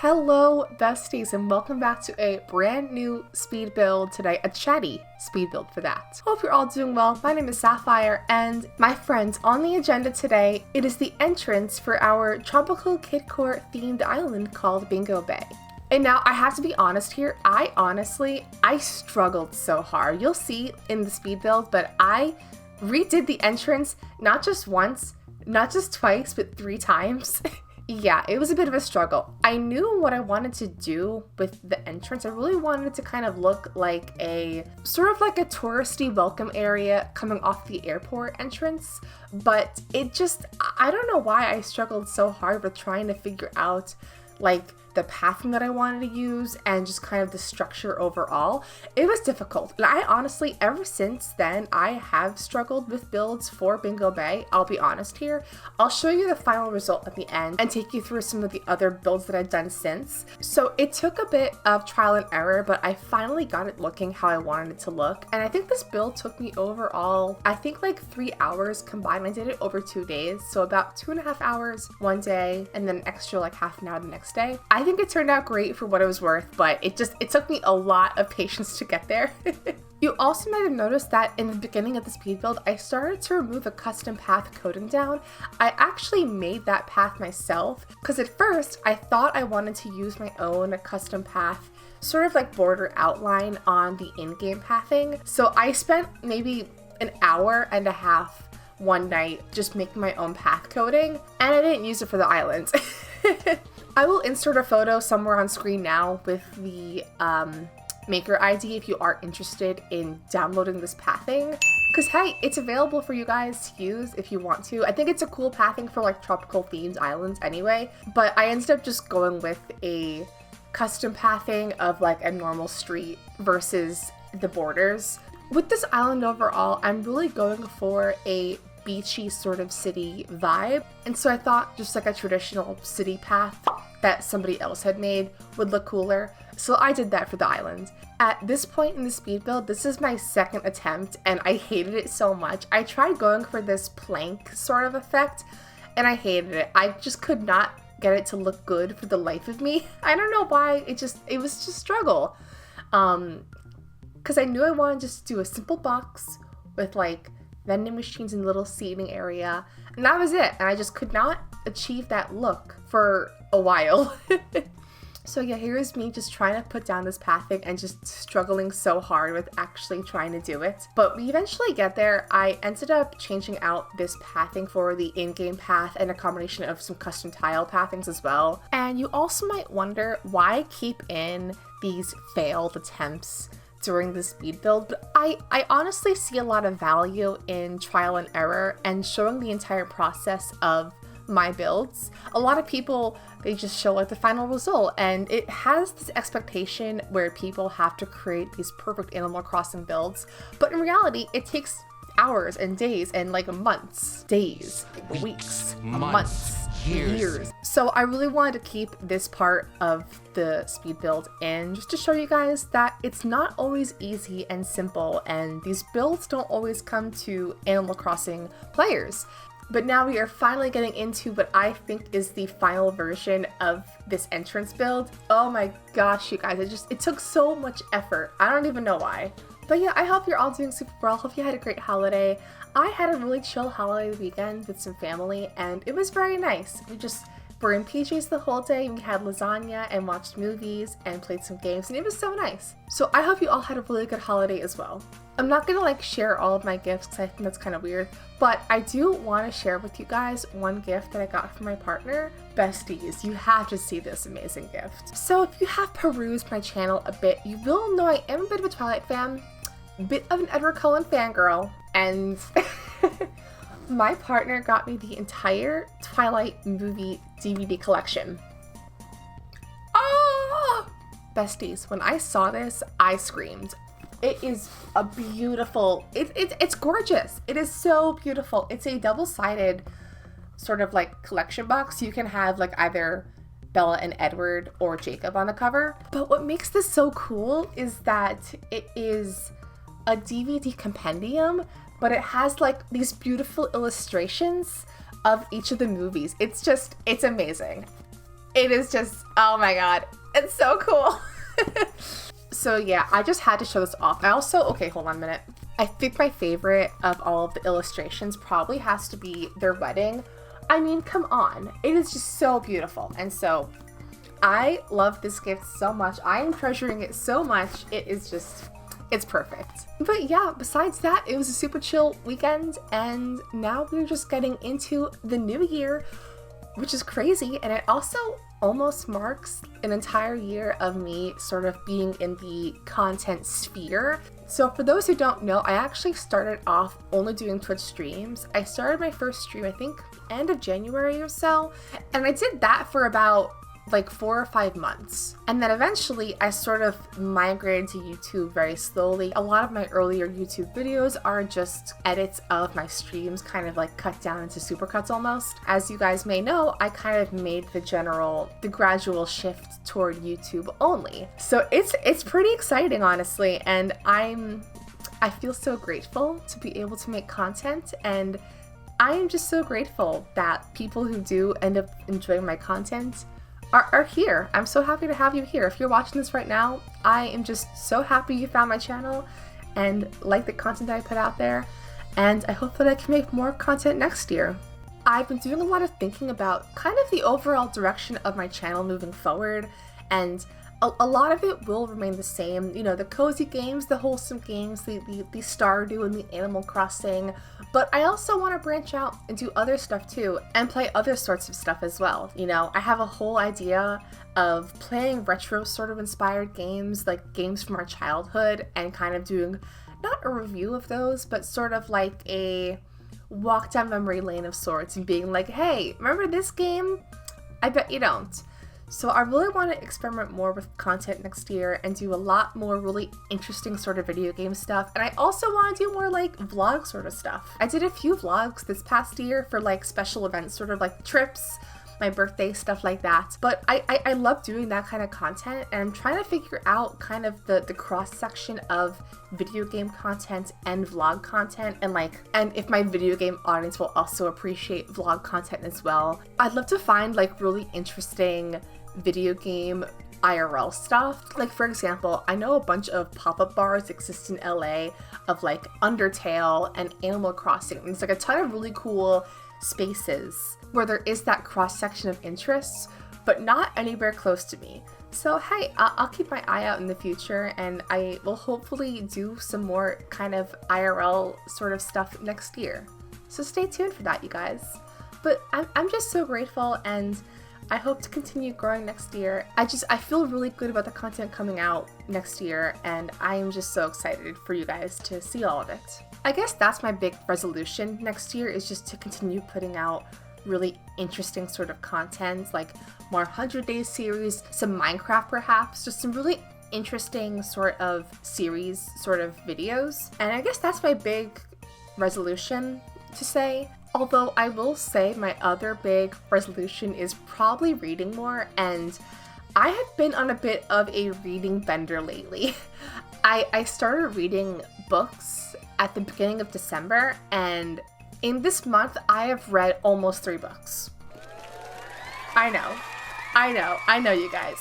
Hello besties and welcome back to a brand new speed build today, a chatty speed build for that. Hope you're all doing well. My name is Sapphire and my friends, on the agenda today, it is the entrance for our tropical kid core themed island called Bingo Bay. And now I have to be honest here, I struggled so hard. You'll see in the speed build, but I redid the entrance not just once, not just twice, but 3 times. Yeah, it was a bit of a struggle. I knew what I wanted to do with the entrance. I really wanted it to kind of look like a touristy welcome area coming off the airport entrance, but I don't know why I struggled so hard with trying to figure out like the pathing that I wanted to use and just kind of the structure overall. It was difficult. And I honestly, ever since then, I have struggled with builds for Bingo Bay. I'll be honest here. I'll show you the final result at the end and take you through some of the other builds that I've done since. So it took a bit of trial and error, but I finally got it looking how I wanted it to look. And I think this build took me overall, I think like 3 hours combined. I did it over 2 days. So about 2.5 hours one day and then an extra like half an hour the next day. I think it turned out great for what it was worth, but it took me a lot of patience to get there. You also might have noticed that in the beginning of the speed build, I started to remove a custom path coding down. I actually made that path myself because at first I thought I wanted to use my own custom path, sort of like border outline on the in-game pathing. So I spent maybe an hour and a half one night just making my own path coding, and I didn't use it for the island. I will insert a photo somewhere on screen now with the maker ID if you are interested in downloading this pathing. Because hey, it's available for you guys to use if you want to. I think it's a cool pathing for like tropical themed islands anyway, but I ended up just going with a custom pathing of like a normal street versus the borders. With this island overall, I'm really going for a beachy sort of city vibe, and so I thought just like a traditional city path that somebody else had made would look cooler, so I did that for the island. At this point in the speed build, this is my second attempt and I hated it so much. I tried going for this plank sort of effect and I hated it. I just could not get it to look good for the life of me. I don't know why, it was just struggle. Because I knew I wanted to just do a simple box with like vending machines and little seating area, and that was it, and I just could not achieve that look for a while. So yeah, here's me just trying to put down this pathing and just struggling so hard with actually trying to do it. But we eventually get there. I ended up changing out this pathing for the in-game path and a combination of some custom tile pathings as well. And you also might wonder why I keep in these failed attempts during the speed build, but I honestly see a lot of value in trial and error and showing the entire process of my builds. A lot of people, they just show like the final result, and it has this expectation where people have to create these perfect Animal Crossing builds, but in reality it takes hours and days and like months, days, weeks, months, years. So I really wanted to keep this part of the speed build in just to show you guys that it's not always easy and simple, and these builds don't always come to Animal Crossing players. But now we are finally getting into what I think is the final version of this entrance build. Oh my gosh, you guys, it took so much effort. I don't even know why. But yeah, I hope you're all doing super well. Hope you had a great holiday. I had a really chill holiday weekend with some family, and it was very nice. We just were in PJs the whole day. We had lasagna and watched movies and played some games, and it was so nice. So I hope you all had a really good holiday as well. I'm not gonna like share all of my gifts because I think that's kind of weird, but I do want to share with you guys one gift that I got from my partner. Besties, you have to see this amazing gift. So if you have perused my channel a bit, you will know I am a bit of a Twilight fan, a bit of an Edward Cullen fangirl, and my partner got me the entire Twilight movie DVD collection. Oh! Besties, when I saw this, I screamed. It is a beautiful, it's gorgeous. It is so beautiful. It's a double-sided sort of like collection box. You can have like either Bella and Edward or Jacob on the cover. But what makes this so cool is that it is a DVD compendium, but it has like these beautiful illustrations of each of the movies. It's amazing. It is just, oh my god, it's so cool. So yeah, I just had to show this off. I also, okay, hold on a minute. I think my favorite of all of the illustrations probably has to be their wedding. I mean, come on. It is just so beautiful. And so I love this gift so much. I am treasuring it so much. It is just, it's perfect. But yeah, besides that, it was a super chill weekend. And now we're just getting into the new year, which is crazy. And it also almost marks an entire year of me sort of being in the content sphere. So for those who don't know, I actually started off only doing Twitch streams. I started my first stream, I think, end of January or so, and I did that for about like 4 or 5 months. And then eventually I sort of migrated to YouTube very slowly. A lot of my earlier YouTube videos are just edits of my streams, kind of like cut down into supercuts almost. As you guys may know, I kind of made the gradual shift toward YouTube only. So it's pretty exciting, honestly, and I feel so grateful to be able to make content, and I am just so grateful that people who do end up enjoying my content are here. I'm so happy to have you here. If you're watching this right now, I am just so happy you found my channel and like the content that I put out there, and I hope that I can make more content next year. I've been doing a lot of thinking about kind of the overall direction of my channel moving forward, and a lot of it will remain the same. You know, the cozy games, the wholesome games, the Stardew and the Animal Crossing, but I also want to branch out and do other stuff too, and play other sorts of stuff as well. You know, I have a whole idea of playing retro sort of inspired games, like games from our childhood, and kind of doing not a review of those, but sort of like a walk down memory lane of sorts, and being like, hey, remember this game? I bet you don't. So I really want to experiment more with content next year and do a lot more really interesting sort of video game stuff. And I also want to do more like vlog sort of stuff. I did a few vlogs this past year for like special events, sort of like trips, my birthday, stuff like that. But I love doing that kind of content, and I'm trying to figure out kind of the cross section of video game content and vlog content, and if my video game audience will also appreciate vlog content as well. I'd love to find like really interesting video game IRL stuff. Like, for example, I know a bunch of pop-up bars exist in LA of like Undertale and Animal Crossing. There's like a ton of really cool spaces where there is that cross-section of interests, but not anywhere close to me. So hey, I'll keep my eye out in the future, and I will hopefully do some more kind of IRL sort of stuff next year. So stay tuned for that, you guys. But I'm just so grateful, and I hope to continue growing next year. I feel really good about the content coming out next year, and I am just so excited for you guys to see all of it. I guess that's my big resolution next year, is just to continue putting out really interesting sort of content, like more 100 Days series, some Minecraft perhaps, just some really interesting sort of series, sort of videos. And I guess that's my big resolution to say. Although I will say my other big resolution is probably reading more, and I have been on a bit of a reading bender lately. I started reading books at the beginning of December, and in this month I have read almost 3 books. I know you guys.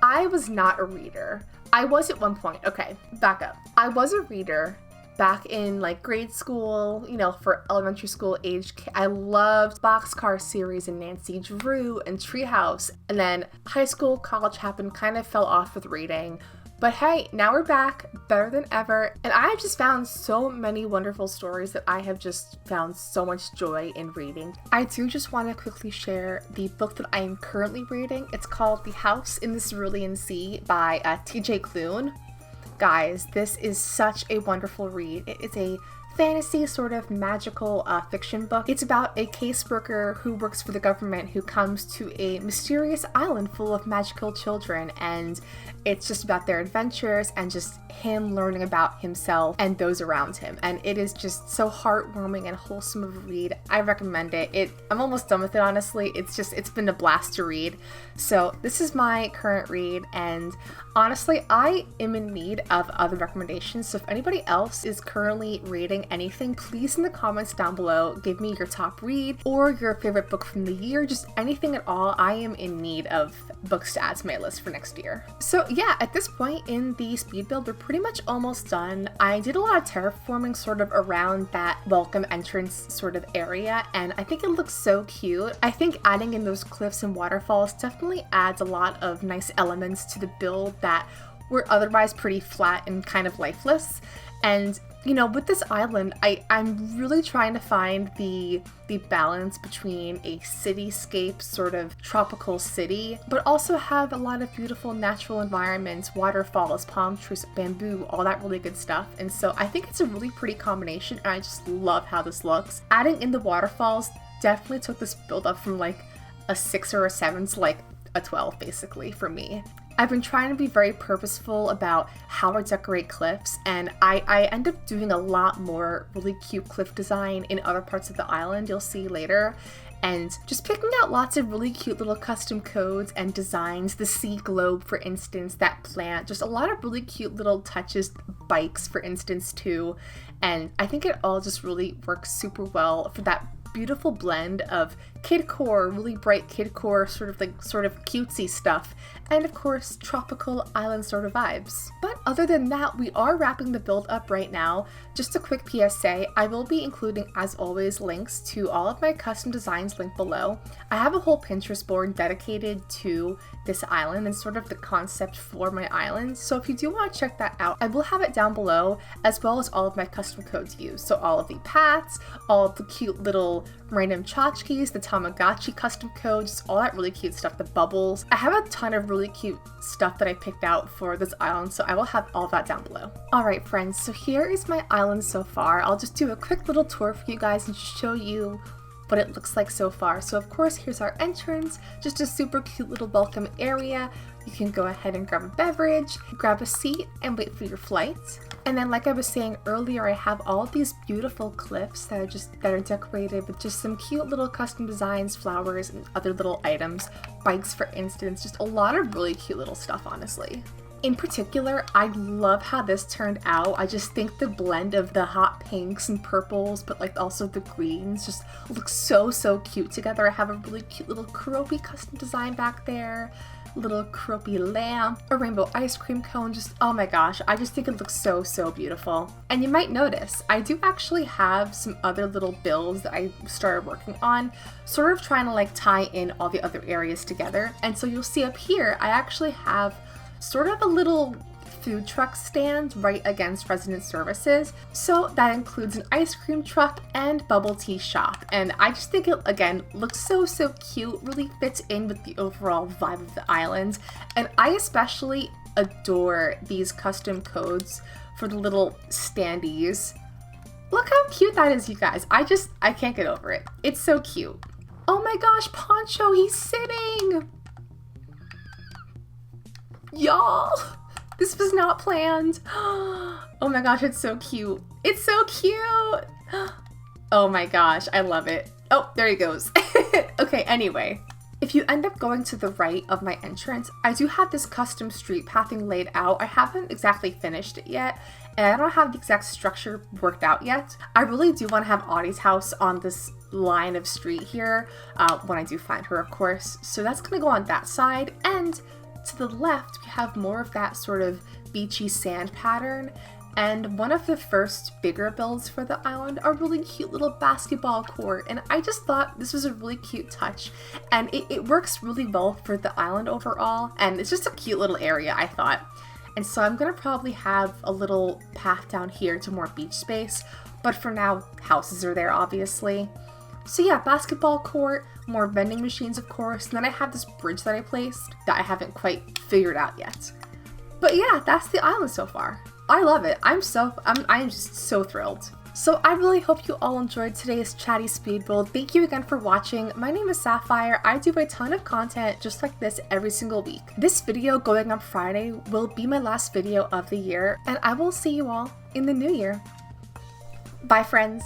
I was not a reader. I was at one point. Okay, back up. I was a reader back in like grade school, you know, for elementary school age. I loved Boxcar series and Nancy Drew and Treehouse. And then high school, college happened, kind of fell off with reading. But hey, now we're back, better than ever. And I have just found so many wonderful stories that I have just found so much joy in reading. I do just want to quickly share the book that I am currently reading. It's called The House in the Cerulean Sea by TJ Klune. Guys, this is such a wonderful read. It is a fantasy sort of magical fiction book. It's about a caseworker who works for the government who comes to a mysterious island full of magical children, and it's just about their adventures and just him learning about himself and those around him. And it is just so heartwarming and wholesome of a read. I recommend it. I'm almost done with it, honestly. It's been a blast to read. So this is my current read, and honestly, I am in need of other recommendations. So if anybody else is currently reading anything, please in the comments down below, give me your top read or your favorite book from the year, just anything at all. I am in need of books to add to my list for next year. So yeah, at this point in the speed build, we're pretty much almost done. I did a lot of terraforming sort of around that welcome entrance sort of area, and I think it looks so cute. I think adding in those cliffs and waterfalls definitely adds a lot of nice elements to the build that were otherwise pretty flat and kind of lifeless. And you know, with this island, I'm really trying to find the balance between a cityscape sort of tropical city, but also have a lot of beautiful natural environments, waterfalls, palm trees, bamboo, all that really good stuff. And so I think it's a really pretty combination, and I just love how this looks. Adding in the waterfalls definitely took this build up from like a 6 or a 7 to like a 12 basically for me. I've been trying to be very purposeful about how I decorate cliffs, and I end up doing a lot more really cute cliff design in other parts of the island you'll see later, and just picking out lots of really cute little custom codes and designs. The sea globe, for instance, that plant, just a lot of really cute little touches, bikes for instance too, and I think it all just really works super well for that beautiful blend of kidcore, really bright kidcore, sort of cutesy stuff, and of course tropical island sort of vibes. But other than that, we are wrapping the build up right now. Just a quick PSA, I will be including, as always, links to all of my custom designs linked below. I have a whole Pinterest board dedicated to this island and sort of the concept for my island, so if you do want to check that out, I will have it down below, as well as all of my custom codes used. So all of the paths, all of the cute little random tchotchkes, the tamogatchi custom codes, all that really cute stuff, the bubbles. I have a ton of really cute stuff that I picked out for this island, so I will have all that down below. Alright friends, so here is my island so far. I'll just do a quick little tour for you guys and just show you what it looks like so far. So of course, here's our entrance, just a super cute little welcome area. You can go ahead and grab a beverage, grab a seat, and wait for your flight. And then like I was saying earlier, I have all of these beautiful cliffs that are decorated with just some cute little custom designs, flowers, and other little items. Bikes, for instance, just a lot of really cute little stuff, honestly. In particular, I love how this turned out. I just think the blend of the hot pinks and purples, but like also the greens, just looks so cute together. I have a really cute little keroppi custom design back there, little keroppi lamp, a rainbow ice cream cone, just oh my gosh, I just think it looks so beautiful. And you might notice, I do actually have some other little builds that I started working on, sort of trying to like tie in all the other areas together. And so you'll see up here, I actually have sort of a little food truck stand right against resident services. So that includes an ice cream truck and bubble tea shop. And I just think it, again, looks so cute, really fits in with the overall vibe of the island. And I especially adore these custom codes for the little standees. Look how cute that is, you guys. I can't get over it. It's so cute. Oh my gosh, Poncho, he's sitting! Y'all, this was not planned. Oh my gosh, it's so cute. It's so cute. Oh my gosh, I love it. Oh, there he goes. Okay, anyway. If you end up going to the right of my entrance, I do have this custom street pathing laid out. I haven't exactly finished it yet, and I don't have the exact structure worked out yet. I really do want to have Audie's house on this line of street here, when I do find her, of course. So that's gonna go on that side, and to the left, we have more of that sort of beachy sand pattern, and one of the first bigger builds for the island, a really cute little basketball court, and I just thought this was a really cute touch, and it works really well for the island overall, and it's just a cute little area, I thought. And so I'm gonna probably have a little path down here to more beach space, but for now, houses are there, obviously. So yeah, basketball court, more vending machines, of course, and then I have this bridge that I placed that I haven't quite figured out yet. But yeah, that's the island so far. I love it. I'm just so thrilled. So I really hope you all enjoyed today's chatty speed build. Thank you again for watching. My name is Sapphire. I do a ton of content just like this every single week. This video going up Friday will be my last video of the year, and I will see you all in the new year. Bye friends.